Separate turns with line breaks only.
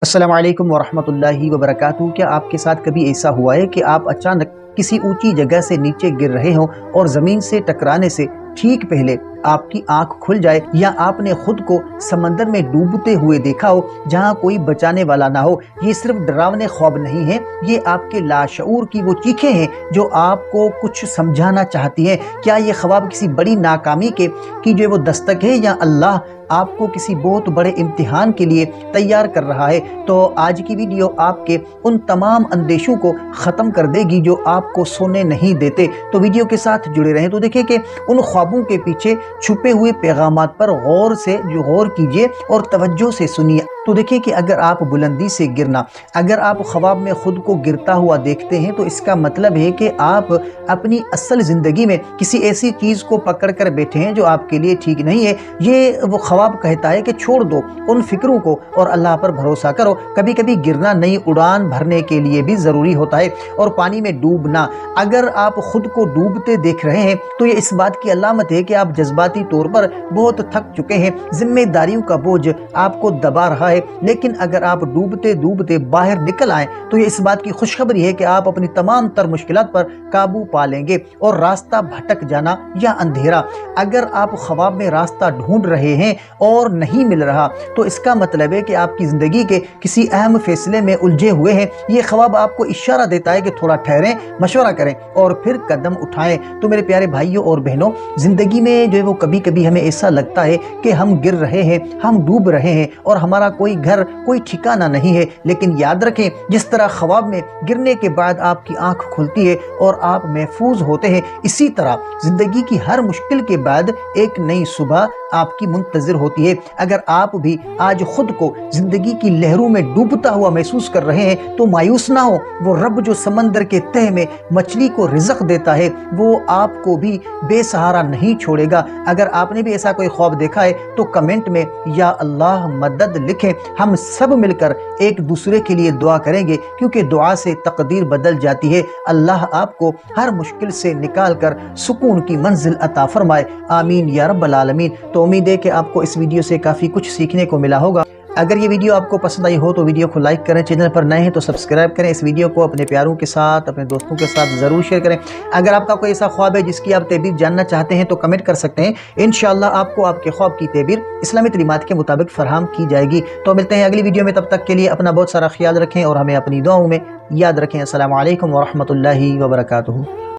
السلام علیکم ورحمۃ اللہ وبرکاتہ۔ کیا آپ کے ساتھ کبھی ایسا ہوا ہے کہ آپ اچانک کسی اونچی جگہ سے نیچے گر رہے ہوں اور زمین سے ٹکرانے سے ٹھیک پہلے آپ کی آنکھ کھل جائے، یا آپ نے خود کو سمندر میں ڈوبتے ہوئے دیکھا ہو جہاں کوئی بچانے والا نہ ہو؟ یہ صرف ڈراونے خواب نہیں ہیں، یہ آپ کے لاشعور کی وہ چیخیں ہیں جو آپ کو کچھ سمجھانا چاہتی ہیں۔ کیا یہ خواب کسی بڑی ناکامی کی جو وہ دستک ہے، یا اللہ آپ کو کسی بہت بڑے امتحان کے لیے تیار کر رہا ہے؟ تو آج کی ویڈیو آپ کے ان تمام اندیشوں کو ختم کر دے گی جو آپ کو سونے نہیں دیتے۔ تو ویڈیو کے ساتھ جڑے رہیں۔ تو دیکھیں کہ ان خوابوں کے پیچھے چھپے ہوئے پیغامات پر غور کیجئے اور توجہ سے سنیے۔ تو دیکھیں کہ اگر آپ بلندی سے گرنا، اگر آپ خواب میں خود کو گرتا ہوا دیکھتے ہیں، تو اس کا مطلب ہے کہ آپ اپنی اصل زندگی میں کسی ایسی چیز کو پکڑ کر بیٹھے ہیں جو آپ کے لیے ٹھیک نہیں ہے۔ یہ وہ خواب کہتا ہے کہ چھوڑ دو ان فکروں کو اور اللہ پر بھروسہ کرو۔ کبھی کبھی گرنا نئی اڑان بھرنے کے لیے بھی ضروری ہوتا ہے۔ اور پانی میں ڈوبنا، اگر آپ خود کو ڈوبتے دیکھ رہے ہیں تو یہ اس بات کی علامت ہے کہ آپ جذباتی طور پر بہت تھک چکے ہیں، ذمہ داریوں کا بوجھ آپ کو دبا رہا ہے۔ لیکن اگر آپ ڈوبتے ڈوبتے باہر نکل آئیں تو یہ اس بات کی خوشخبری ہے کہ آپ اپنی تمام تر مشکلات پر قابو پا لیں گے۔ اور راستہ بھٹک جانا یا اندھیرا، اگر آپ خواب میں راستہ ڈھونڈ رہے ہیں اور نہیں مل رہا تو اس کا مطلب ہے کہ آپ کی زندگی کے کسی اہم فیصلے میں الجھے ہوئے ہیں۔ یہ خواب آپ کو اشارہ دیتا ہے کہ تھوڑا ٹھہریں، مشورہ کریں اور پھر قدم اٹھائیں۔ تو میرے پیارے بھائیوں اور بہنوں، زندگی میں جو ہے وہ کبھی کبھی ہمیں ایسا لگتا ہے کہ ہم گر رہے ہیں، ہم ڈوب رہے ہیں اور ہمارا کوئی گھر، کوئی ٹھکانہ نہیں ہے۔ لیکن یاد رکھیں، جس طرح خواب میں گرنے کے بعد آپ کی آنکھ کھلتی ہے اور آپ محفوظ ہوتے ہیں، اسی طرح زندگی کی ہر مشکل کے بعد ایک نئی صبح آپ کی منتظر ہوتی ہے۔ اگر آپ بھی آج خود کو زندگی کی لہروں میں ڈوبتا ہوا محسوس کر رہے ہیں تو مایوس نہ ہو۔ وہ رب جو سمندر کے تہہ میں مچھلی کو رزق دیتا ہے، وہ آپ کو بھی بے سہارا نہیں چھوڑے گا۔ اگر آپ نے بھی ایسا کوئی خواب دیکھا ہے تو کمنٹ میں یا اللہ مدد لکھیں۔ ہم سب مل کر ایک دوسرے کے لیے دعا کریں گے، کیونکہ دعا سے تقدیر بدل جاتی ہے۔ اللہ آپ کو ہر مشکل سے نکال کر سکون کی منزل عطا فرمائے، آمین یا رب العالمین۔ تو امید ہے کہ آپ کو اس ویڈیو سے کافی کچھ سیکھنے کو ملا ہوگا۔ اگر یہ ویڈیو آپ کو پسند آئی ہو تو ویڈیو کو لائک کریں، چینل پر نئے ہیں تو سبسکرائب کریں، اس ویڈیو کو اپنے پیاروں کے ساتھ، اپنے دوستوں کے ساتھ ضرور شیئر کریں۔ اگر آپ کا کوئی ایسا خواب ہے جس کی آپ تعبیر جاننا چاہتے ہیں تو کمنٹ کر سکتے ہیں، انشاءاللہ آپ کو آپ کے خواب کی تعبیر اسلامی تعلیمات کے مطابق فراہم کی جائے گی۔ تو ملتے ہیں اگلی ویڈیو میں، تب تک کے لیے اپنا بہت سارا خیال رکھیں اور ہمیں اپنی دعاؤں میں یاد رکھیں۔ السلام علیکم ورحمۃ اللہ وبرکاتہ۔